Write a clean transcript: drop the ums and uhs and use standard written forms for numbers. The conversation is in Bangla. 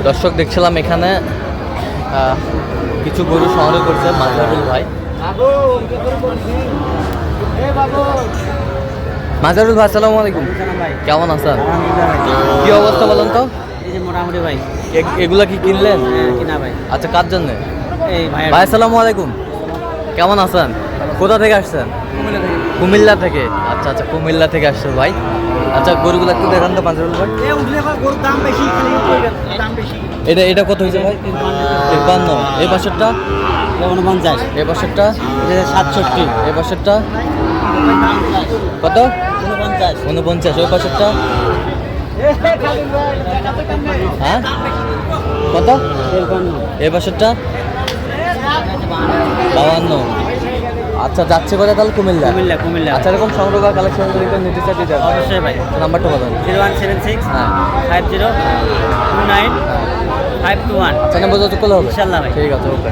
দর্শক দেখছিলাম এখানে কিছু গরু সংগ্রহ করছে মাজারুল ভাই। মাজারুল ভাই আসসালামু আলাইকুম, কেমন আছেন? কি অবস্থা বলেন তো? মোটামুটি ভাই। এগুলা কি কিনলেন? কিনা ভাই। আচ্ছা, কার জন্য? এই ভাই। ভাই আসসালামু আলাইকুম, কেমন আছেন? কোথা থেকে আসছেন? কুমিল্লা থেকে। আচ্ছা আচ্ছা, কুমিল্লা থেকে আসছে ভাই। আচ্ছা, গরুগুলো একটু দেখান তো মাজারুল ভাই। এটা কত হয়েছে ভাই? 53। এই বছরটা 49, এই বছরটা 67, এই বছরটা কত? 49। ওই বছরটা হ্যাঁ কত? এই বছরটা 52। আচ্ছা, যাচ্ছে কোথায় তাহলে? কুমিল্লা। কুমিল্লা। আচ্ছা, এরকম সংগ্রহ কালেকশন নিতে চাই দিতে হবে। অবশ্যই ভাই। নাম্বারটা বলেন। 0176 হ্যাঁ 50 29 521। আচ্ছা, নাম্বার যত করলে হবে। ইনশাআল্লাহ ভাই। ঠিক আছে, ওকে।